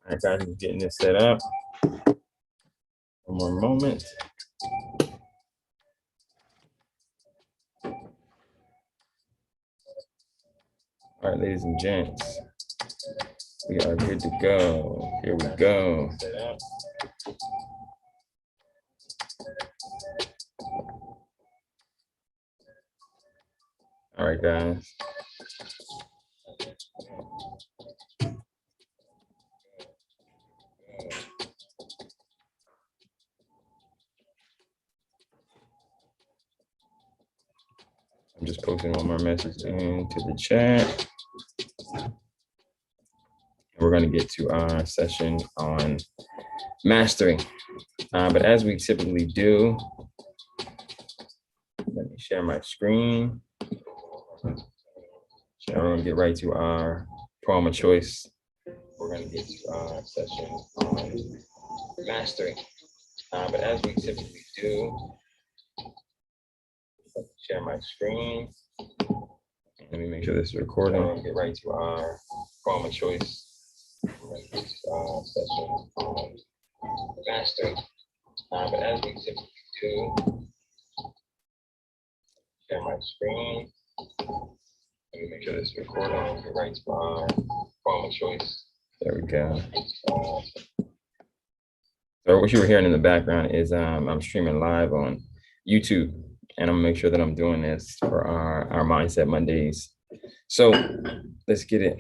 All right, guys, just getting this set up. One more moment. All right, ladies and gents, we are good to go. Here we go. All right, guys. I'm just posting one more message into the chat. We're going to get to our session on mastery. But as we typically do, let me share my screen. So we're going to get right to our poem of choice. We're going to get to our session on mastery. But as we typically do, share my screen. Let me make sure this is recording. We're going to get right to our poem of choice. We're going to get to our session on mastery. But as we typically do, share my screen. Let me make sure this is recording. We'll get right to our poem of choice. There we go. So what you were hearing in the background is I'm streaming live on YouTube, and I'm gonna make sure that I'm doing this for our Mindset Mondays. So let's get it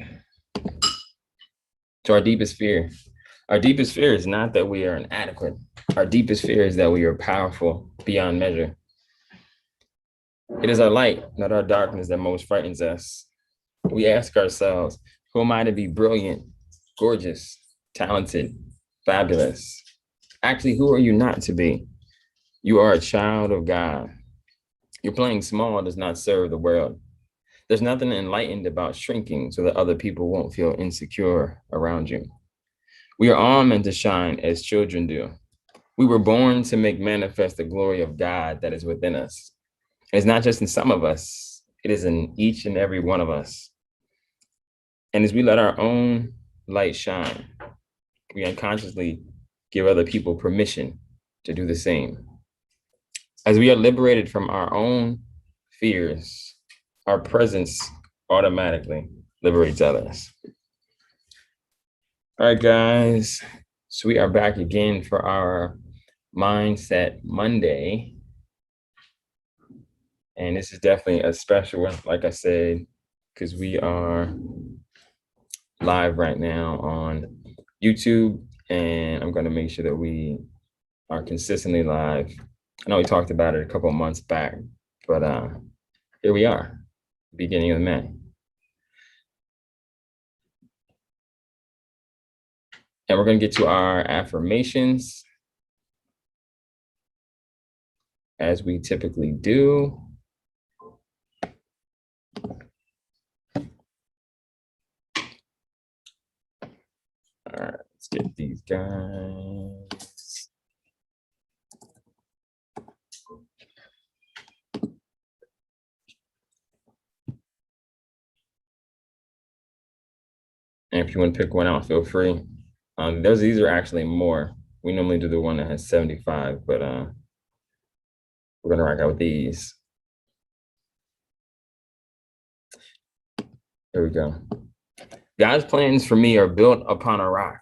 to our deepest fear. Our deepest fear is not that we are inadequate. Our deepest fear is that we are powerful beyond measure. It is our light, not our darkness, that most frightens us. We ask ourselves, who am I to be brilliant, gorgeous, talented, fabulous? Actually, who are you not to be? You are a child of God. Your playing small does not serve the world. There's nothing enlightened about shrinking so that other people won't feel insecure around you. We are all meant to shine as children do. We were born to make manifest the glory of God that is within us. It's not just in some of us, it is in each and every one of us. And as we let our own light shine, we unconsciously give other people permission to do the same. As we are liberated from our own fears, our presence automatically liberates others. All right, guys. So we are back again for our Mindset Monday. And this is definitely a special one, like I said, because we are live right now on YouTube, and I'm going to make sure that we are consistently live. I know we talked about it a couple of months back, but here we are, beginning of May. And we're going to get to our affirmations, as we typically do. All right, let's get these guys. And if you want to pick one out, feel free. These are actually more. We normally do the one that has 75, but we're going to rock out with these. Here we go. God's plans for me are built upon a rock.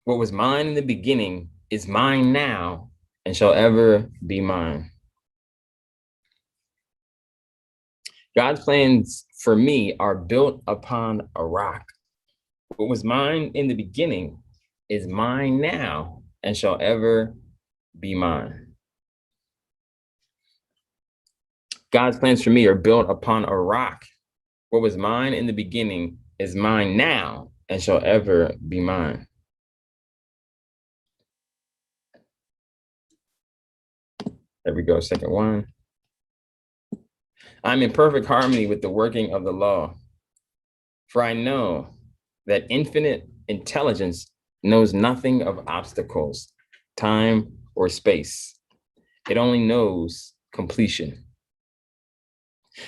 What was mine in the beginning is mine now and shall ever be mine. God's plans for me are built upon a rock. What was mine in the beginning is mine now and shall ever be mine. God's plans for me are built upon a rock. What was mine in the beginning is mine now and shall ever be mine. There we go, second one. I'm in perfect harmony with the working of the law, for I know that infinite intelligence knows nothing of obstacles, time, or space. It only knows completion.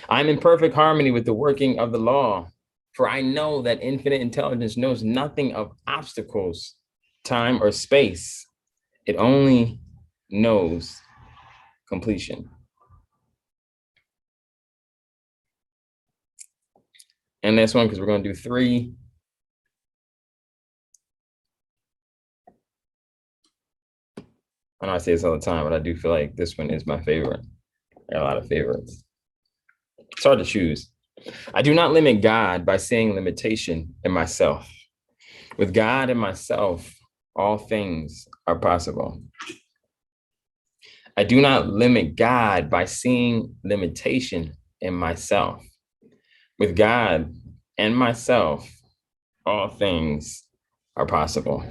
I'm in perfect harmony with the working of the law, for I know that infinite intelligence knows nothing of obstacles, time, or space. It only knows completion. And next one, because we're going to do 3. I know I say this all the time, but I do feel like this one is my favorite. I got a lot of favorites. It's hard to choose. I do not limit God by seeing limitation in myself. With God and myself, all things are possible. I do not limit God by seeing limitation in myself. With God and myself, all things are possible.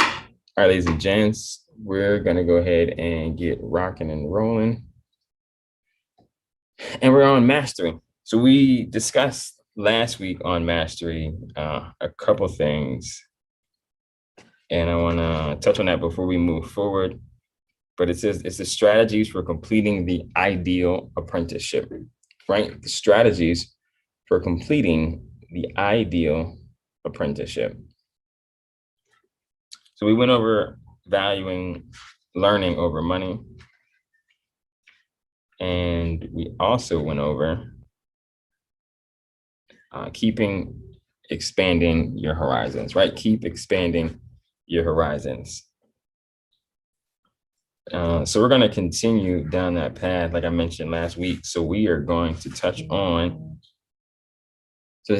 All right, ladies and gents, we're gonna go ahead and get rocking and rolling. And we're on mastery. So we discussed last week on mastery a couple things. And I wanna touch on that before we move forward. But it says it's the strategies for completing the ideal apprenticeship, right? The strategies for completing the ideal apprenticeship. So we went over valuing learning over money. And we also went over expanding your horizons, right? Keep expanding your horizons. So we're going to continue down that path, like I mentioned last week. So we are going to touch on, so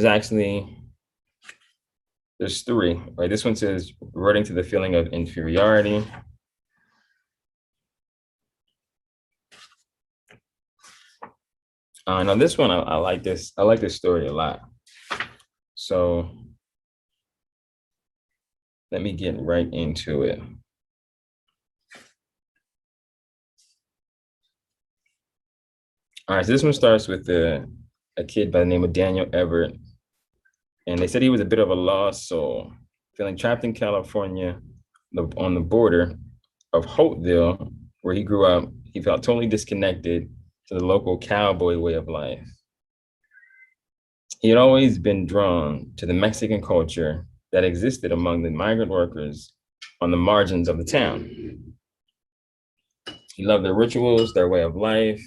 there's 3, right? This one says reverting to the feeling of inferiority. Now this one, I like this. I like this story a lot. So let me get right into it. All right, so this one starts with a kid by the name of Daniel Everett. And they said he was a bit of a lost soul, feeling trapped in California on the border of Holtville, where he grew up. He felt totally disconnected to the local cowboy way of life. He had always been drawn to the Mexican culture that existed among the migrant workers on the margins of the town. He loved their rituals, their way of life,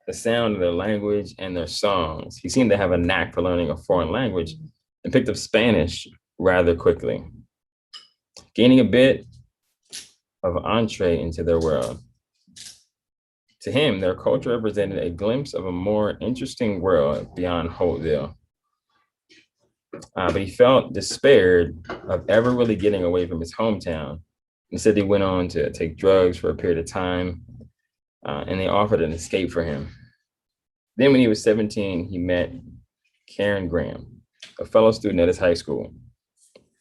the sound of their language, and their songs. He seemed to have a knack for learning a foreign language and picked up Spanish rather quickly, gaining a bit of entree into their world. To him, their culture represented a glimpse of a more interesting world beyond Holtville. But he felt despaired of ever really getting away from his hometown. Instead, he went on to take drugs for a period of time, and they offered an escape for him. Then when he was 17, he met Karen Graham, a fellow student at his high school.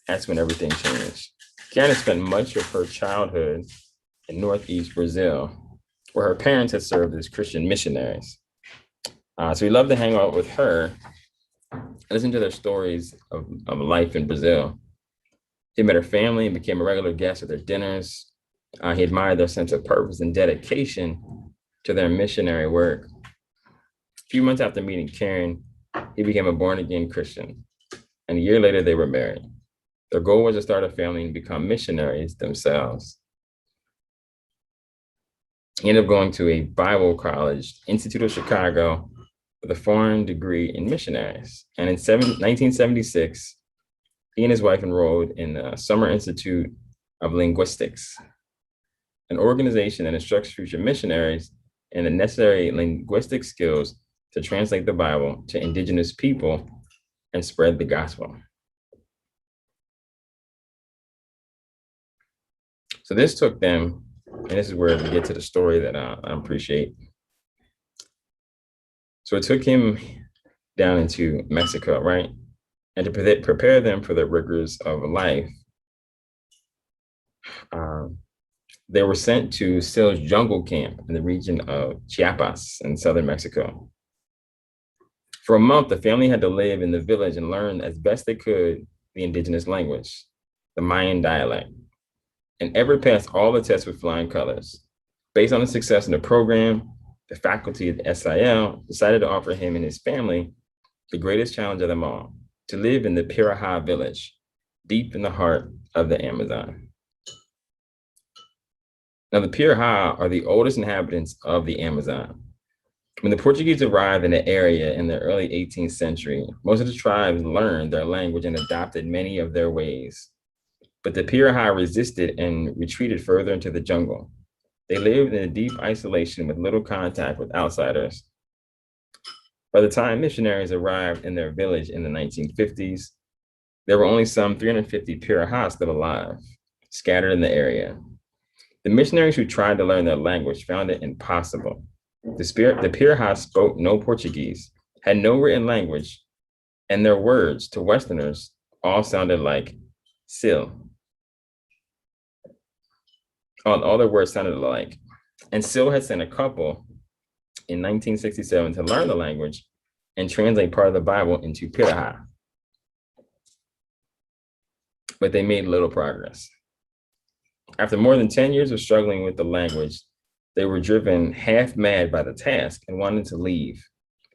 That's when everything changed. Karen had spent much of her childhood in Northeast Brazil, where her parents had served as Christian missionaries. So he loved to hang out with her and listen to their stories of life in Brazil. He met her family and became a regular guest at their dinners. He admired their sense of purpose and dedication to their missionary work. A few months after meeting Karen, he became a born-again Christian. And a year later, they were married. Their goal was to start a family and become missionaries themselves. He ended up going to a Bible college, Institute of Chicago, with a foreign degree in missionaries. And in 1976, he and his wife enrolled in the Summer Institute of Linguistics, an organization that instructs future missionaries in the necessary linguistic skills to translate the Bible to indigenous people and spread the gospel. So this took them, and this is where we get to the story that I appreciate. So it took him down into Mexico, right? And to prepare them for the rigors of life, they were sent to Sil's jungle camp in the region of Chiapas in southern Mexico. For a month, the family had to live in the village and learn as best they could the indigenous language, the Mayan dialect, and Everett passed all the tests with flying colors. Based on the success in the program, the faculty at SIL decided to offer him and his family the greatest challenge of them all, to live in the Piraha village, deep in the heart of the Amazon. Now, the Piraha are the oldest inhabitants of the Amazon. When the Portuguese arrived in the area in the early 18th century, most of the tribes learned their language and adopted many of their ways. But the Piraha resisted and retreated further into the jungle. They lived in a deep isolation with little contact with outsiders. By the time missionaries arrived in their village in the 1950s, there were only some 350 Piraha still alive, scattered in the area. The missionaries who tried to learn their language found it impossible. The Piraha spoke no Portuguese, had no written language, and their words to Westerners all sounded like Sil. All their words sounded alike. And Sil had sent a couple in 1967 to learn the language and translate part of the Bible into Piraha. But they made little progress. After more than 10 years of struggling with the language, they were driven half mad by the task and wanted to leave.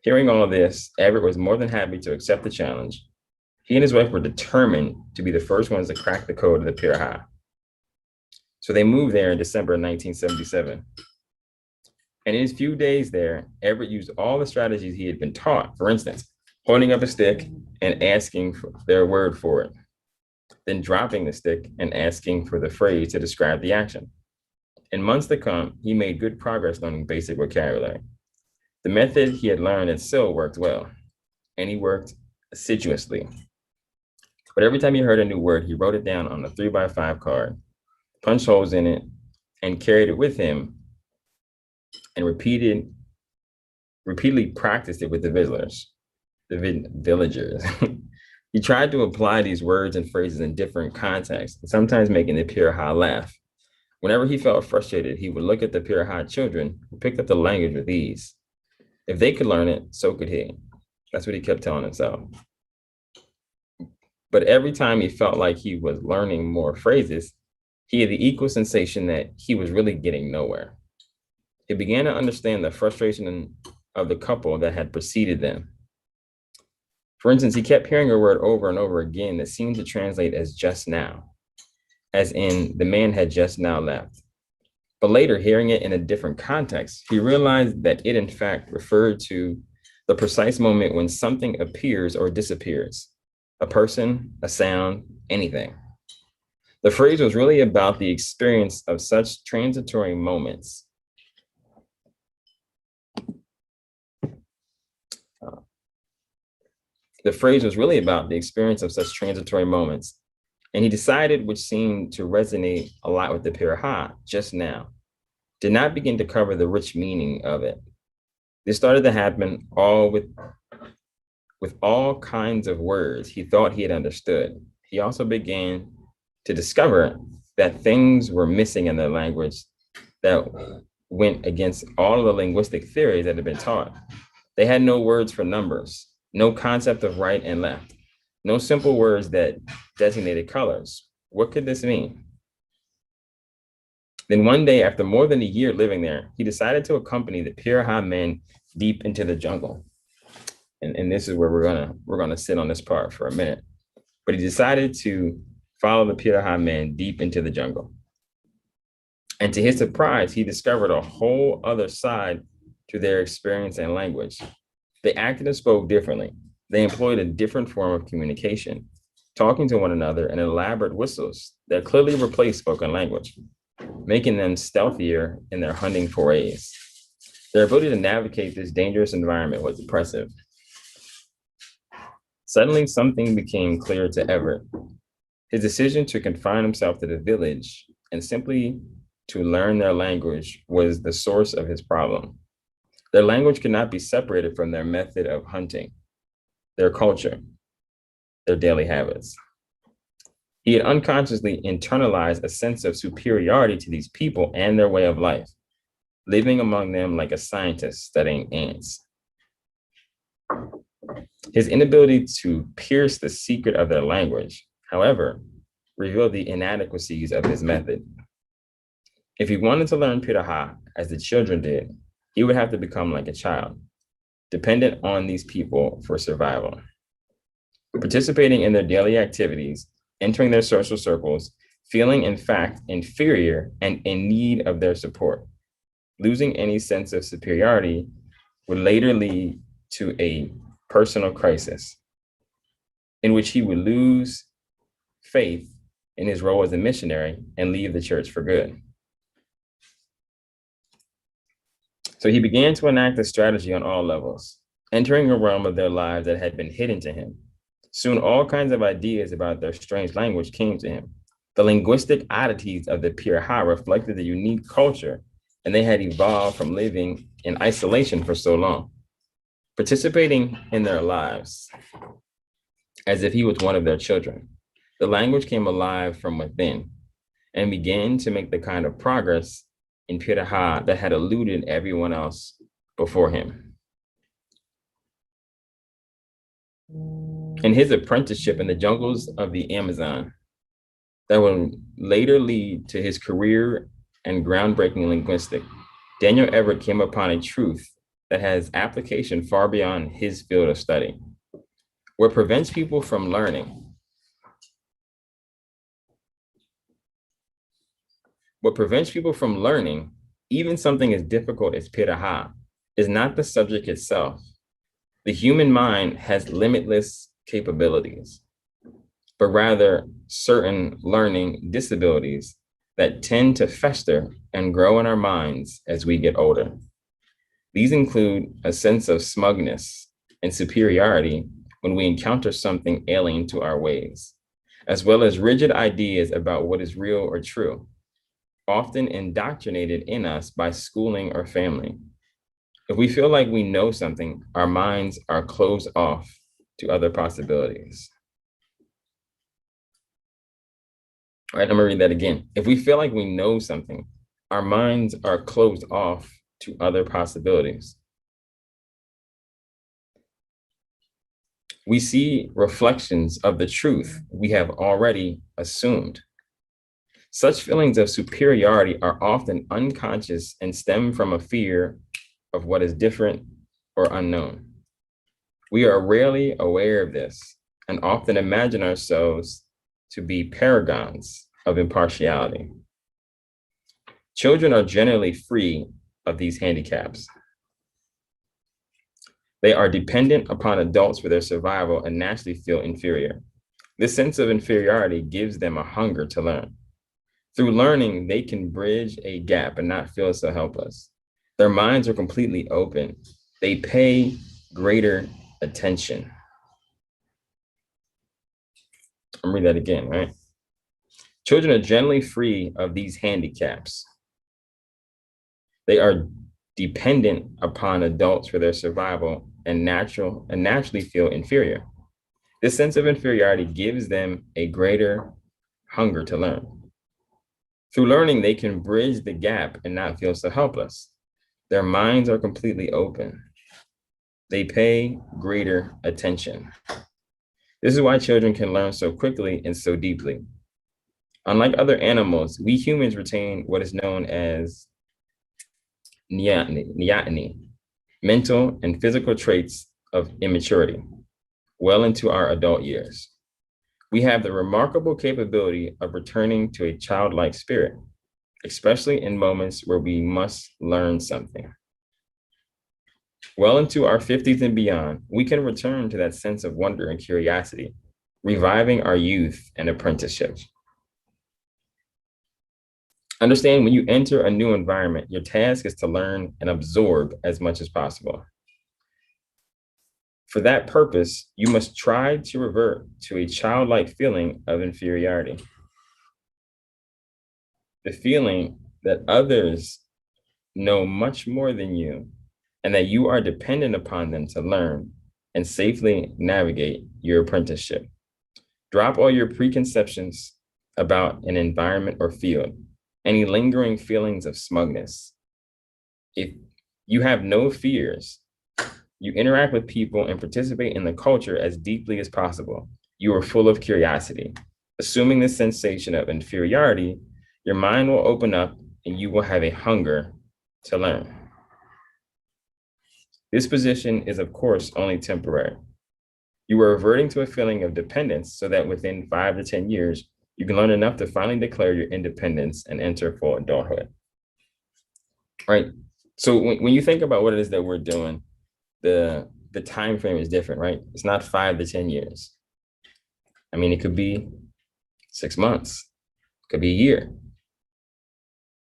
Hearing all this, Everett was more than happy to accept the challenge. He and his wife were determined to be the first ones to crack the code of the Piraha. So they moved there in December 1977. And in his few days there, Everett used all the strategies he had been taught. For instance, holding up a stick and asking for their word for it, then dropping the stick and asking for the phrase to describe the action. In months to come, he made good progress learning basic vocabulary. The method he had learned at Sil worked well, and he worked assiduously. But every time he heard a new word, he wrote it down on a 3x5 card, punched holes in it, and carried it with him, and repeatedly practiced it with the villagers. He tried to apply these words and phrases in different contexts, sometimes making the Piraha laugh. Whenever he felt frustrated, he would look at the Piraha children who picked up the language with ease. If they could learn it, so could he. That's what he kept telling himself. But every time he felt like he was learning more phrases, he had the equal sensation that he was really getting nowhere. He began to understand the frustration of the couple that had preceded them. For instance, he kept hearing a word over and over again that seemed to translate as just now, as in the man had just now left. But later, hearing it in a different context, he realized that it in fact referred to the precise moment when something appears or disappears, a person, a sound, anything. The phrase was really about the experience of such transitory moments. The phrase was really about the experience of such transitory moments. And he decided, which seemed to resonate a lot with the Piraha just now, did not begin to cover the rich meaning of it. This started to happen all with all kinds of words he thought he had understood. He also began to discover that things were missing in their language that went against all of the linguistic theories that had been taught. They had no words for numbers, no concept of right and left, no simple words that designated colors. What could this mean? Then one day, after more than a year living there, he decided to accompany the Piraha men deep into the jungle. And this is where we're gonna sit on this part for a minute. But he decided to follow the Piraha men deep into the jungle. And to his surprise, he discovered a whole other side to their experience and language. They acted and spoke differently. They employed a different form of communication, talking to one another in elaborate whistles that clearly replaced spoken language, making them stealthier in their hunting forays. Their ability to navigate this dangerous environment was impressive. Suddenly, something became clear to Everett. His decision to confine himself to the village and simply to learn their language was the source of his problem. Their language could not be separated from their method of hunting, their culture, their daily habits. He had unconsciously internalized a sense of superiority to these people and their way of life, living among them like a scientist studying ants. His inability to pierce the secret of their language, however, revealed the inadequacies of his method. If he wanted to learn Piraha, as the children did, he would have to become like a child, dependent on these people for survival. participating in their daily activities, entering their social circles, feeling in fact inferior and in need of their support. Losing any sense of superiority would later lead to a personal crisis in which he would lose faith in his role as a missionary and leave the church for good. So he began to enact a strategy on all levels, entering a realm of their lives that had been hidden to him. Soon all kinds of ideas about their strange language came to him. The linguistic oddities of the Piraha reflected the unique culture, and they had evolved from living in isolation for so long. Participating in their lives as if he was one of their children, the language came alive from within and began to make the kind of progress in Piraha that had eluded everyone else before him. In his apprenticeship in the jungles of the Amazon, that would later lead to his career and groundbreaking linguistic, Daniel Everett came upon a truth that has application far beyond his field of study. What prevents people from learning even something as difficult as Piraha, is not the subject itself. The human mind has limitless capabilities, but rather certain learning disabilities that tend to fester and grow in our minds as we get older. These include a sense of smugness and superiority when we encounter something alien to our ways, as well as rigid ideas about what is real or true, often indoctrinated in us by schooling or family. If we feel like we know something, our minds are closed off to other possibilities. All right, I'm gonna read that again. If we feel like we know something, our minds are closed off to other possibilities. We see reflections of the truth we have already assumed. Such feelings of superiority are often unconscious and stem from a fear of what is different or unknown. We are rarely aware of this and often imagine ourselves to be paragons of impartiality. Children are generally free of these handicaps. They are dependent upon adults for their survival and naturally feel inferior. This sense of inferiority gives them a hunger to learn. Through learning, they can bridge a gap and not feel so helpless. Their minds are completely open. They pay greater attention. I'll read that again, right? Children are generally free of these handicaps. They are dependent upon adults for their survival and naturally feel inferior. This sense of inferiority gives them a greater hunger to learn. Through learning, they can bridge the gap and not feel so helpless. Their minds are completely open. They pay greater attention. This is why children can learn so quickly and so deeply. Unlike other animals, we humans retain what is known as neoteny, mental and physical traits of immaturity, well into our adult years. We have the remarkable capability of returning to a childlike spirit, especially in moments where we must learn something. Well into our 50s and beyond, we can return to that sense of wonder and curiosity, reviving our youth and apprenticeship. Understand, when you enter a new environment, your task is to learn and absorb as much as possible. For that purpose, you must try to revert to a childlike feeling of inferiority. The feeling that others know much more than you and that you are dependent upon them to learn and safely navigate your apprenticeship. Drop all your preconceptions about an environment or field, any lingering feelings of smugness. If you have no fears, you interact with people and participate in the culture as deeply as possible. You are full of curiosity. Assuming the sensation of inferiority, your mind will open up and you will have a hunger to learn. This position is, of course, only temporary. You are reverting to a feeling of dependence so that within 5 to 10 years, you can learn enough to finally declare your independence and enter full adulthood. Right. So when you think about what it is that we're doing, the time frame is different, right? It's not 5 to 10 years. I mean, it could be 6 months, it could be a year,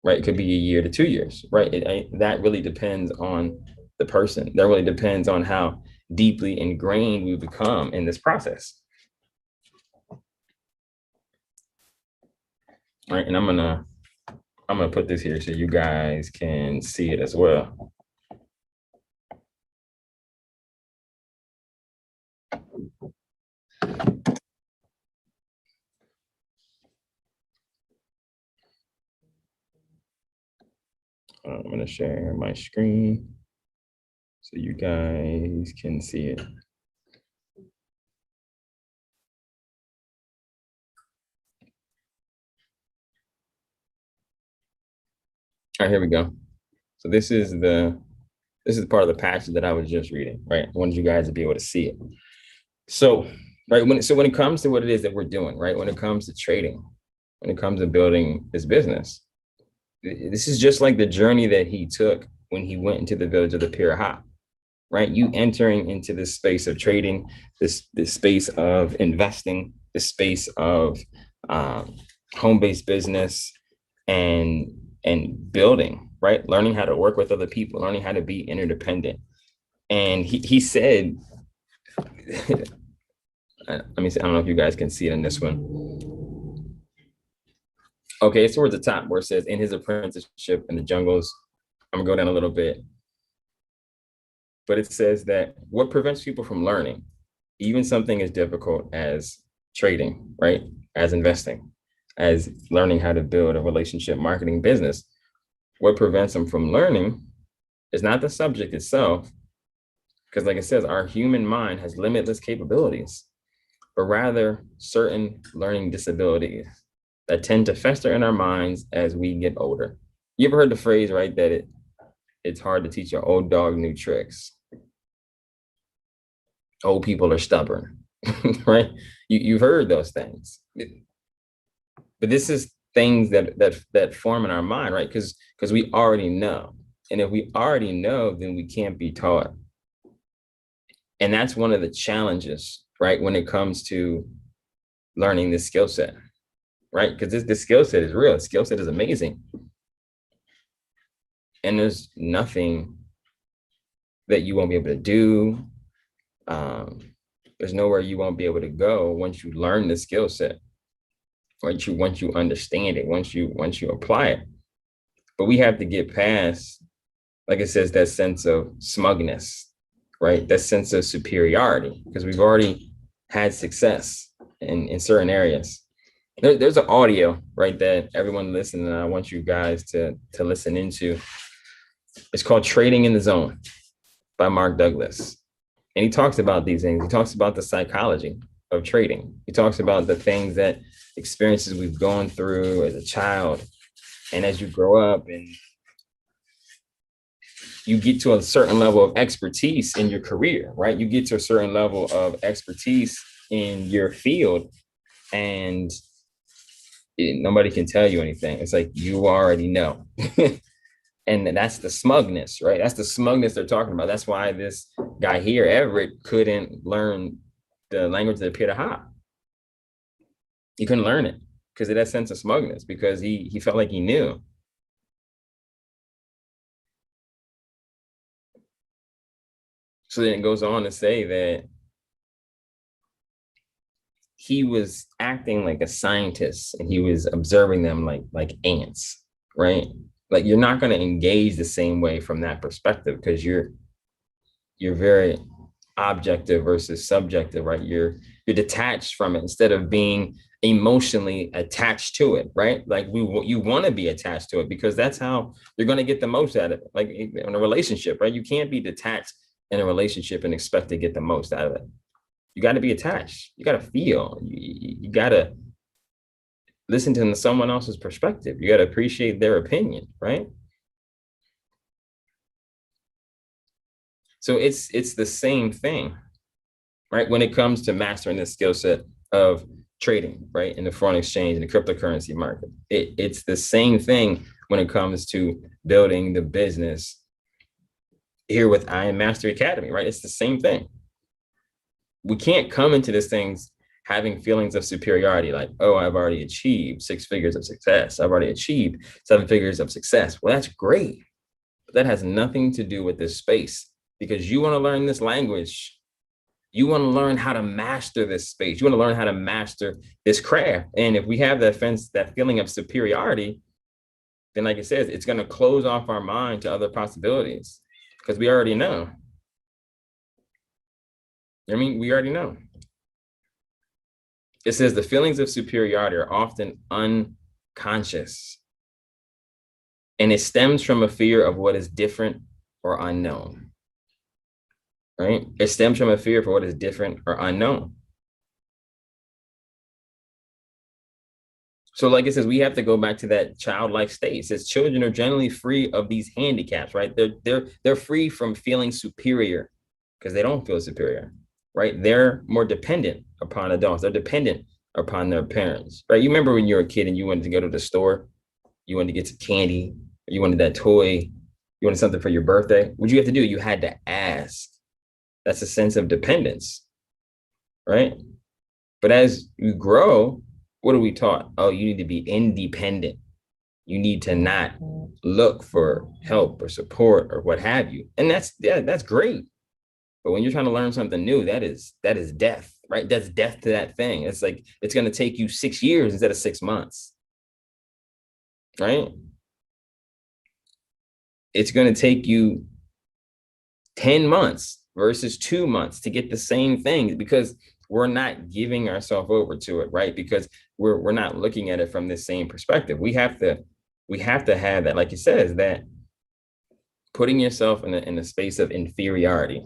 right? It could be a year to 2 years, right? That really depends on the person. That really depends on how deeply ingrained we become in this process. All right, and I'm gonna put this here so you guys can see it as well. I'm gonna share my screen so you guys can see it. All right, here we go. So this is part of the passage that I was just reading, right? I wanted you guys to be able to see it. So, right, when it comes to what it is that we're doing, right? When it comes to trading, when it comes to building this business, this is just like the journey that he took when he went into the village of the Piraha, right? You entering into this space of trading, this space of investing, this space of um, home-based business, and building, right? Learning how to work with other people, learning how to be interdependent. And he said, let me see, I don't know if you guys can see it in this one. Okay, it's towards the top where it says in his apprenticeship in the jungles. I'm gonna go down a little bit. But it says that what prevents people from learning, even something as difficult as trading, right? As investing, as learning how to build a relationship marketing business, what prevents them from learning is not the subject itself, because like it says, our human mind has limitless capabilities, but rather certain learning disabilities that tend to fester in our minds as we get older. You ever heard the phrase, right, that it's hard to teach an old dog new tricks? Old people are stubborn, right? You've heard those things, but this is things that form in our mind, right? Because we already know, and if we already know, then we can't be taught, and that's one of the challenges, right? When it comes to learning this skill set, right? Because this skill set is real. The skill set is amazing, and there's nothing that you won't be able to do. Um, there's nowhere you won't be able to go once you learn the skill set, once you understand it, once you apply it. But we have to get past, like it says, that sense of smugness, right? That sense of superiority, because we've already had success in certain areas. There's an audio, right, that everyone listening, I want you guys to listen into. It's called Trading in the Zone by Mark Douglas. And he talks about these things. He talks about the psychology of trading. He talks about the things that experiences we've gone through as a child and as you grow up and you get to a certain level of expertise in your career, right? You get to a certain level of expertise in your field, and nobody can tell you anything. It's like you already know. And that's the smugness, right? That's the smugness they're talking about. That's why this guy here, Everett, couldn't learn the language of the Piraha. He couldn't learn it because of that sense of smugness, because he felt like he knew. So then it goes on to say that he was acting like a scientist and he was observing them like ants, right? Like you're not going to engage the same way from that perspective because you're very objective versus subjective, right? You're detached from it instead of being emotionally attached to it, right? Like you want to be attached to it because that's how you're going to get the most out of it. Like in a relationship, right? You can't be detached in a relationship and expect to get the most out of it. You got to be attached. You got to feel. You got to listen to someone else's perspective. You got to appreciate their opinion, right? So it's the same thing, right? When it comes to mastering the skill set of trading, right, in the foreign exchange and the cryptocurrency market. It's the same thing when it comes to building the business here with Iron Mastery Academy, right? It's the same thing. We can't come into these things having feelings of superiority, like, oh, I've already achieved 6 figures of success. I've already achieved 7 figures of success. Well, that's great. But that has nothing to do with this space, because you want to learn this language. You want to learn how to master this space. You want to learn how to master this craft. And if we have that feeling of superiority, then like it says, it's going to close off our mind to other possibilities, because we already know. I mean, we already know. It says the feelings of superiority are often unconscious, and it stems from a fear of what is different or unknown, right? It stems from a fear for what is different or unknown. So like it says, we have to go back to that childlike state. It says children are generally free of these handicaps, right? They're free from feeling superior because they don't feel superior, right? They're more dependent upon adults. They're dependent upon their parents, right? You remember when you were a kid and you wanted to go to the store, you wanted to get some candy, you wanted that toy, you wanted something for your birthday. What you have to do? You had to ask. That's a sense of dependence, right? But as you grow, what are we taught? Oh, you need to be independent. You need to not look for help or support or what have you. And that's great. But when you're trying to learn something new, that is death, right? That's death to that thing. It's like, it's going to take you 6 years instead of 6 months, right? It's going to take you 10 months versus 2 months to get the same thing, because we're not giving ourselves over to it, right? Because we're not looking at it from the same perspective. We have to have that, like it says, that putting yourself in a space of inferiority,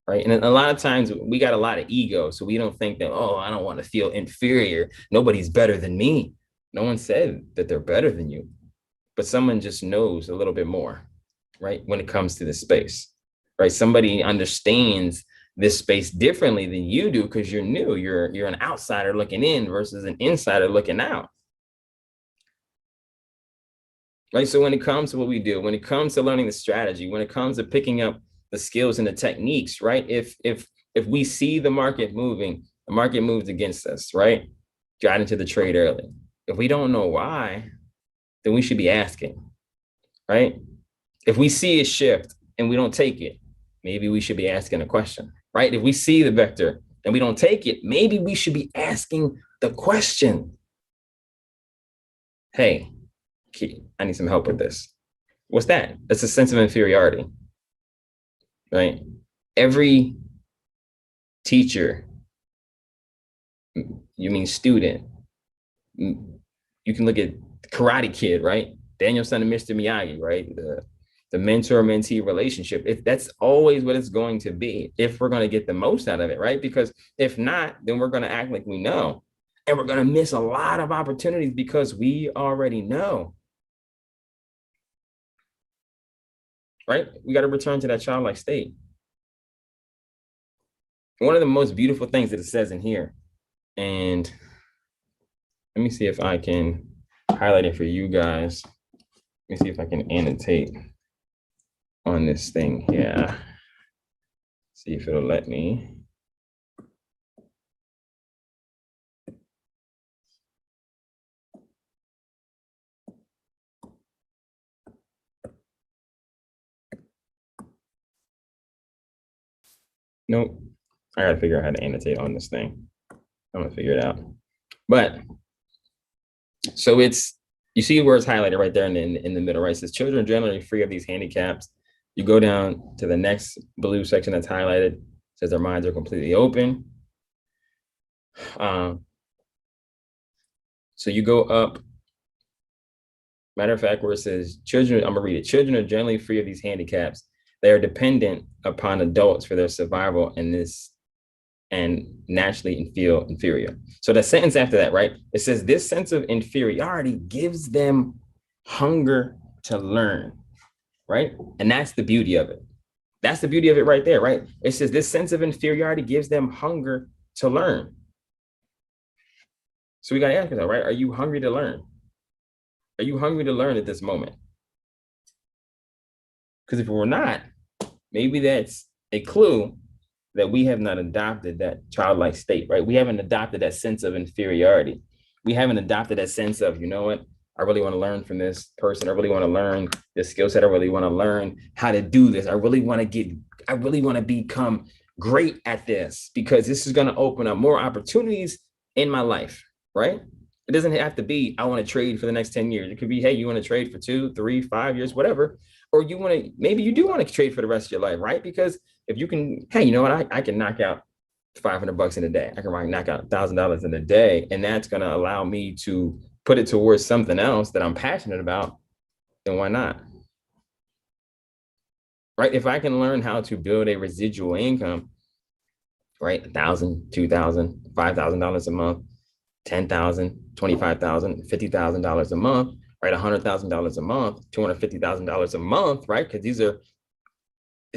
right? And a lot of times we got a lot of ego, so we don't think that, oh, I don't want to feel inferior. Nobody's better than me. No one said that they're better than you, but someone just knows a little bit more, right? When it comes to this space, right? Somebody understands this space differently than you do because you're new. You're an outsider looking in versus an insider looking out. Right. So when it comes to what we do, when it comes to learning the strategy, when it comes to picking up the skills and the techniques, right? If we see the market moving, the market moves against us, right? Got into the trade early. If we don't know why, then we should be asking, right? If we see a shift and we don't take it, maybe we should be asking a question, right? If we see the vector and we don't take it, maybe we should be asking the question. Hey, I need some help with this. What's that? That's a sense of inferiority, right? Every teacher, you mean student, you can look at Karate Kid, right? Daniel-san and Mr. Miyagi, right? The mentor-mentee relationship. If that's always what it's going to be, if we're going to get the most out of it, right? Because if not, then we're going to act like we know, and we're going to miss a lot of opportunities because we already know, right? We got to return to that childlike state. One of the most beautiful things that it says in here, and let me see if I can highlight it for you guys. Let me see if I can annotate on this thing here. See if it'll let me. Nope. I gotta figure out how to annotate on this thing. I'm gonna figure it out. But so it's, you see where it's highlighted right there in the middle, right? It says children are generally free of these handicaps. You go down to the next blue section that's highlighted. It says their minds are completely open. So you go up. Matter of fact, where it says children, I'm gonna read it. Children are generally free of these handicaps. They are dependent upon adults for their survival and naturally feel inferior. So the sentence after that, right? It says this sense of inferiority gives them hunger to learn, right? And that's the beauty of it. That's the beauty of it right there, right? It says this sense of inferiority gives them hunger to learn. So we got to ask ourselves, right? Are you hungry to learn? Are you hungry to learn at this moment? Because if we're not, maybe that's a clue that we have not adopted that childlike state, right? We haven't adopted that sense of inferiority. We haven't adopted that sense of, you know what? I really want to learn from this person. I really want to learn this skill set. I really want to learn how to do this. I really want to become great at this because this is going to open up more opportunities in my life, right? It doesn't have to be, I want to trade for the next 10 years. It could be, hey, you want to trade for 2, 3, 5 years, whatever. Or you want to, maybe you do want to trade for the rest of your life, right? Because if you can, hey, you know what? I can knock out $500 in a day. I can knock out $1,000 in a day. And that's going to allow me to put it towards something else that I'm passionate about. Then why not? Right? If I can learn how to build a residual income, right? $1,000, $2,000, $5,000 a month, $10,000, $25,000, $50,000 a month, right? $100,000 a month, $250,000 a month, right? Because this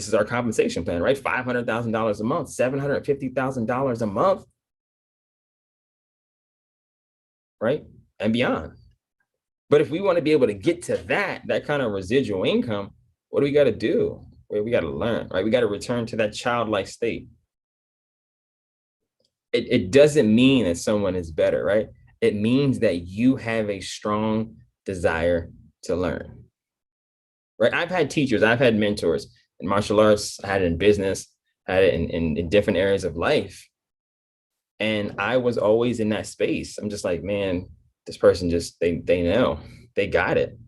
is our compensation plan, right? $500,000 a month, $750,000 a month, right? And beyond. But if we want to be able to get to that kind of residual income, what do we got to do? We got to learn, right? We got to return to that childlike state. It doesn't mean that someone is better, right? It means that you have a strong desire to learn, right? I've had teachers, I've had mentors in martial arts, I had it in business, I had it in different areas of life. And I was always in that space. I'm just like, man, this person just, they know, they got it.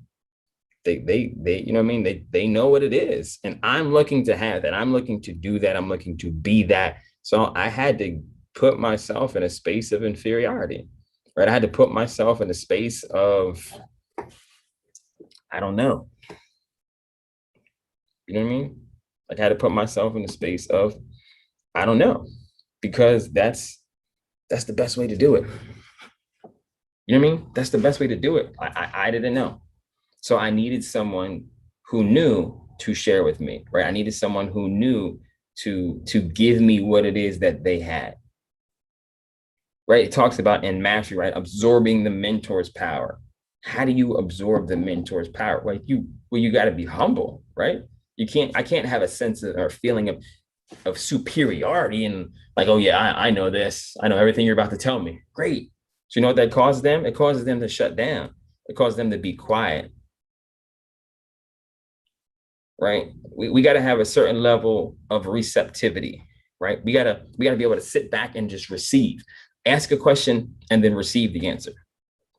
They, you know what I mean? They know what it is. And I'm looking to have that. I'm looking to do that. I'm looking to be that. So I had to put myself in a space of inferiority, right? I had to put myself in a space of, I don't know. You know what I mean? Like I had to put myself in a space of, I don't know, because that's the best way to do it. You know what I mean? That's the best way to do it. I didn't know. So I needed someone who knew to share with me, right? I needed someone who knew to give me what it is that they had. Right? It talks about in mastery, right? Absorbing the mentor's power. How do you absorb the mentor's power? Like you got to be humble, right? I can't have a sense of or feeling of superiority and like, oh yeah, I know this. I know everything you're about to tell me. Great. So you know what that causes them? It causes them to shut down. It causes them to be quiet. Right? We got to have a certain level of receptivity, right? We gotta be able to sit back and just receive, ask a question, and then receive the answer,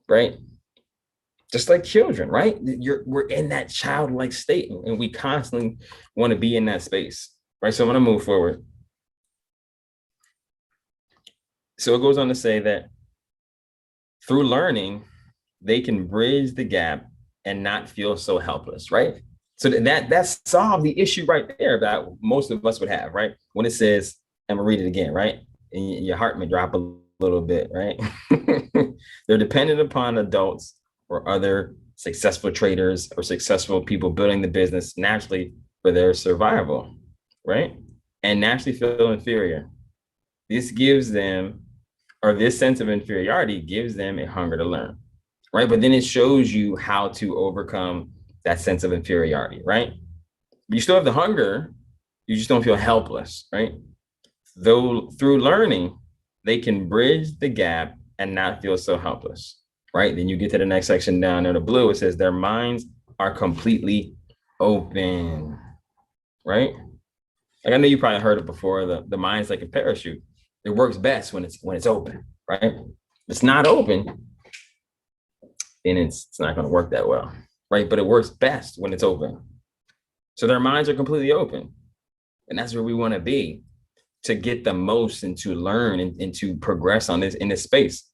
right? Just like children, right? We're in that childlike state, and we constantly want to be in that space, right? So I'm gonna move forward. So it goes on to say that through learning, they can bridge the gap and not feel so helpless, right? So that solved the issue right there that most of us would have, right? When it says, I'm gonna read it again, right? And your heart may drop a little bit, right? They're dependent upon adults or other successful traders or successful people building the business naturally for their survival, right? And naturally feel inferior. This gives them, or this sense of inferiority gives them a hunger to learn, right? But then it shows you how to overcome that sense of inferiority, right? You still have the hunger, you just don't feel helpless, right? Though through learning, they can bridge the gap and not feel so helpless, right? Then you get to the next section down there, the blue, it says their minds are completely open, right? Like I know you probably heard it before, the mind's like a parachute. It works best when it's open, right? If it's not open, then it's not going to work that well, right? But it works best when it's open. So their minds are completely open. And that's where we want to be to get the most and to learn and to progress in this space,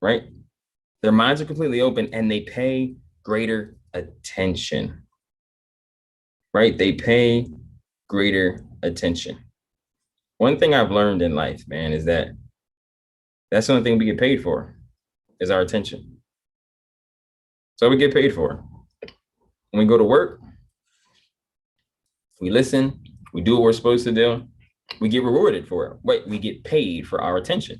right? Their minds are completely open and they pay greater attention, right? They pay greater attention. One thing I've learned in life, man, is that that's the only thing we get paid for is our attention. So we get paid for. When we go to work, we listen, We do what we're supposed to do. We get rewarded for it. Wait, we get paid for our attention.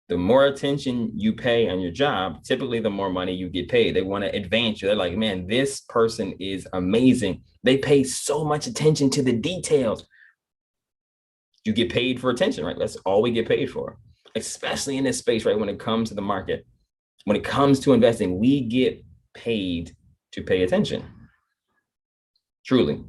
The more attention you pay on your job, typically the more money you get paid. They want to advance you. They're like, man, this person is amazing. They pay so much attention to the details. You get paid for attention, right? That's all we get paid for, especially in this space, right? When it comes to the market, when it comes to investing, we get paid to pay attention. Truly.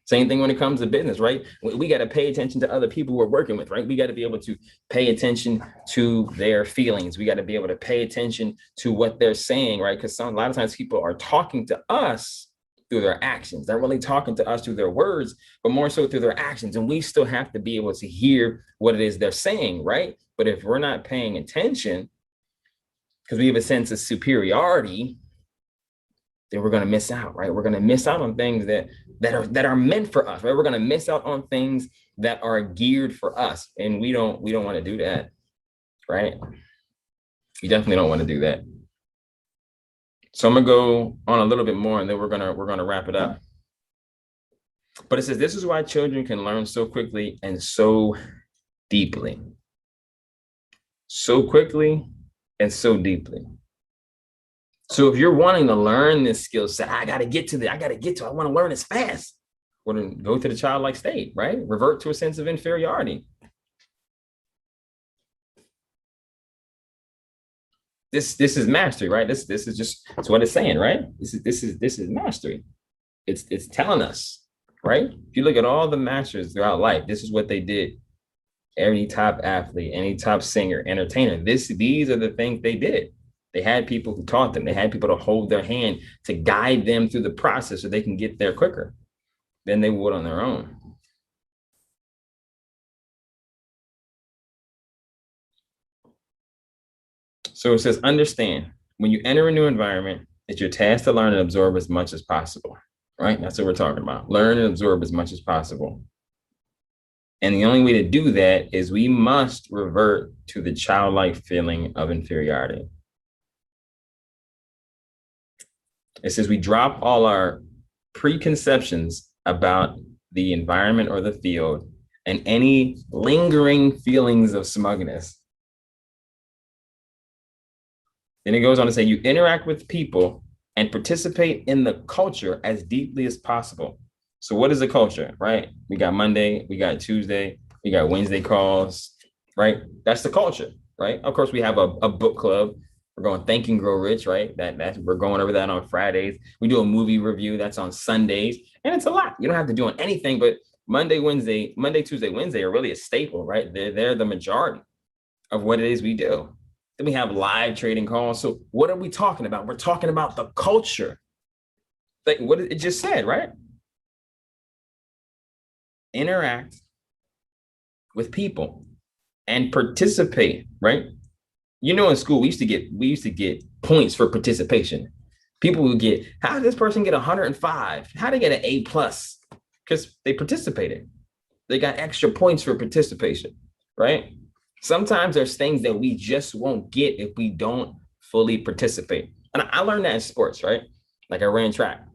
Same thing when it comes to business, right? We got to pay attention to other people we're working with, right? We got to be able to pay attention to their feelings. We got to be able to pay attention to what they're saying, right? Because a lot of times people are talking to us through their actions. They're really talking to us through their words, but more so through their actions. And we still have to be able to hear what it is they're saying, right? But if we're not paying attention, because we have a sense of superiority, then we're going to miss out, right? We're going to miss out on things that are meant for us, right? We're going to miss out on things that are geared for us, and we don't want to do that, right? We definitely don't want to do that. So I'm gonna go on a little bit more, and then we're gonna wrap it up. But it says this is why children can learn so quickly and so deeply, so quickly and so deeply. So if you're wanting to learn this skill set, I want to learn as fast. Well, then go to the childlike state, right? Revert to a sense of inferiority. This is mastery, right? This is just, it's what it's saying, right? This is mastery. It's telling us, right? If you look at all the masters throughout life, this is what they did. Any top athlete, any top singer, entertainer, these are the things they did. They had people who taught them. They had people to hold their hand, to guide them through the process so they can get there quicker than they would on their own. So it says, understand, when you enter a new environment, it's your task to learn and absorb as much as possible, right? That's what we're talking about. Learn and absorb as much as possible. And the only way to do that is we must revert to the childlike feeling of inferiority. It says we drop all our preconceptions about the environment or the field and any lingering feelings of smugness. Then it goes on to say you interact with people and participate in the culture as deeply as possible. So what is the culture, right? We got Monday, we got Tuesday, we got Wednesday calls, right? That's the culture, right? Of course, we have a book club. We're going Think and Grow Rich, right? That we're going over that on Fridays. We do a movie review that's on Sundays, and it's a lot. You don't have to do anything, but Monday, Tuesday, Wednesday are really a staple, right? They're the majority of what it is we do. Then we have live trading calls. So what are we talking about? We're talking about the culture. Like what it just said, right? Interact with people and participate, right? You know, in school, we used to get points for participation. People would get, how did this person get 105? How did they get an A plus? Because they participated. They got extra points for participation, right? Sometimes there's things that we just won't get if we don't fully participate. And I learned that in sports, right? Like I ran track.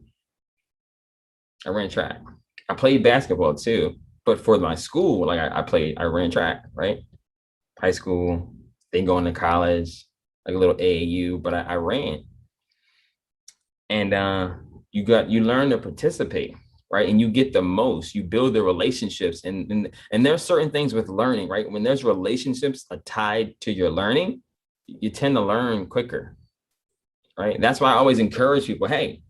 I played basketball too, but for my school, like I ran track, right? High school, then going to college, like a little AAU, but I ran. And you learn to participate, right? And you get the most, you build the relationships. And there's certain things with learning, right? When there's relationships tied to your learning, you tend to learn quicker, right? That's why I always encourage people, hey,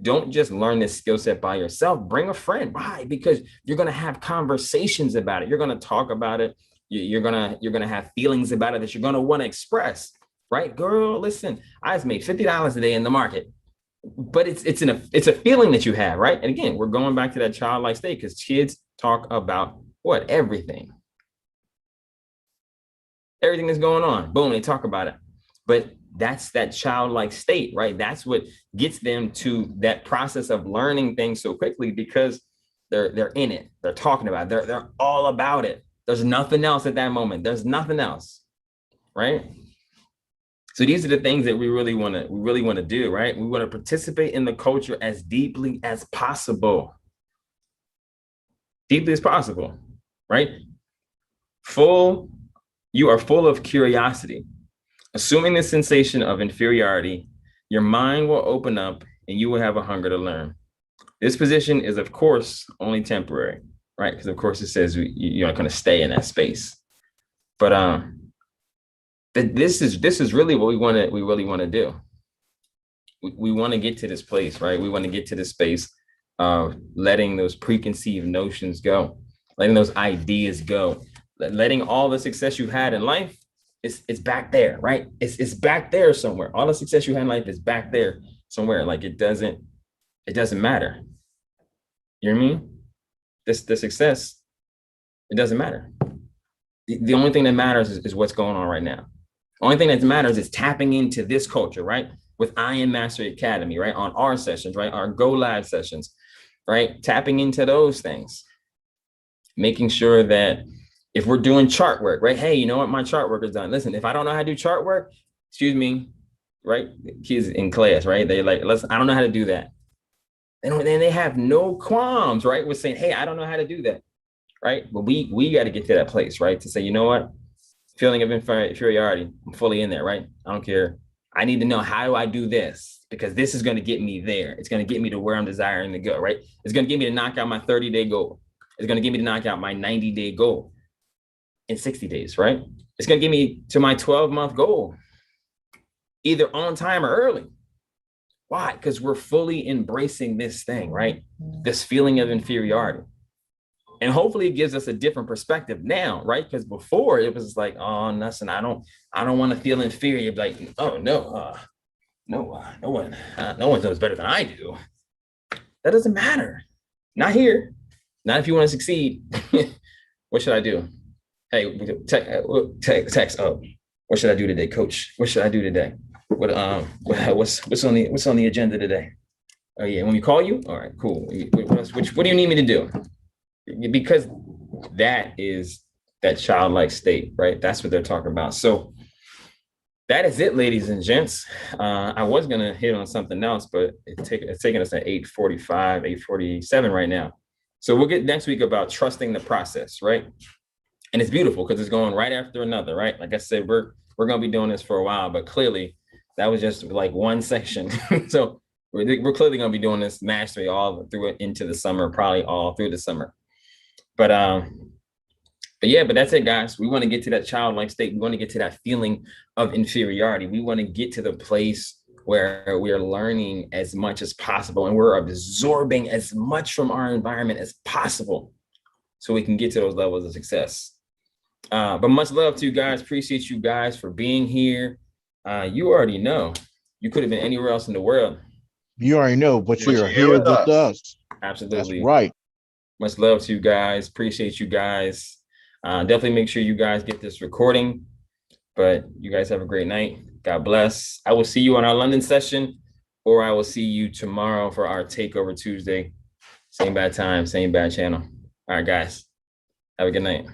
don't just learn this skill set by yourself. Bring a friend. Why? Because you're going to have conversations about it. You're going to talk about it. You're gonna have feelings about it that you're gonna want to express, right? Girl, listen, I just made $50 a day in the market, but it's a feeling that you have, right? And again, we're going back to that childlike state because kids talk about what? Everything that's going on. Boom, they talk about it. But that's that childlike state, right? That's what gets them to that process of learning things so quickly because they're in it. They're talking about it. They're all about it. There's nothing else at that moment. There's nothing else, right? So these are the things that we really want to do, right? We want to participate in the culture as deeply as possible. deeply as possible, right? Full, you are full of curiosity. Assuming the sensation of inferiority, your mind will open up and you will have a hunger to learn. This position is, of course, only temporary, right? Because of course it says you're not going to stay in that space. But this is really what we really want to do. We want to get to this place, right? We want to get to this space of letting those preconceived notions go, letting those ideas go, letting all the success you've had in life, it's back there, right? It's back there somewhere. All the success you had in life is back there somewhere. Like it doesn't matter. You know what I mean? The success, it doesn't matter. The only thing that matters is what's going on right now. Only thing that matters is tapping into this culture, right? With I Am Mastery Academy, right? On our sessions, right? Our Go Live sessions, right? Tapping into those things, making sure that if we're doing chart work, right? Hey, you know what? My chart work is done. Listen, if I don't know how to do chart work, excuse me, right? Kids in class, right? They like, listen, I don't know how to do that. And then they have no qualms, right? With saying, hey, I don't know how to do that, right? But we got to get to that place, right? To say, you know what? Feeling of inferiority, I'm fully in there, right? I don't care. I need to know, how do I do this? Because this is going to get me there. It's going to get me to where I'm desiring to go, right? It's going to get me to knock out my 30-day goal. It's going to get me to knock out my 90-day goal in 60 days, right? It's going to get me to my 12-month goal, either on time or early. Why? Because we're fully embracing this thing, right? This feeling of inferiority. And hopefully it gives us a different perspective now, right? Because before it was like, oh, listen, I don't want to feel inferior. Like, oh no, no one knows better than I do. That doesn't matter. Not here. Not if you want to succeed. What should I do? Hey, text. Oh, what should I do today, Coach? What should I do today? What's on the agenda today? Oh yeah, when we call you, all right, cool. What do you need me to do? Because that is that childlike state, right? That's what they're talking about. So that is it, ladies and gents. I was gonna hit on something else, but it's taking us at 8:45, 8:47 right now. So we'll get next week about trusting the process, right? And it's beautiful because it's going right after another, right? Like I said, we're gonna be doing this for a while, but clearly that was just like one section. So we're clearly gonna be doing this mastery all through it into the summer, probably all through the summer. But yeah, but that's it, guys. We want to get to that childlike state. We want to get to that feeling of inferiority. We want to get to the place where we are learning as much as possible and we're absorbing as much from our environment as possible so we can get to those levels of success. But much love to you guys. Appreciate you guys for being here. You already know you could have been anywhere else in the world. You already know, but you're here with us. Absolutely. That's right. Much love to you guys. Appreciate you guys. Definitely make sure you guys get this recording. But you guys have a great night. God bless. I will see you on our London session, or I will see you tomorrow for our Takeover Tuesday. Same bad time, same bad channel. All right, guys. Have a good night.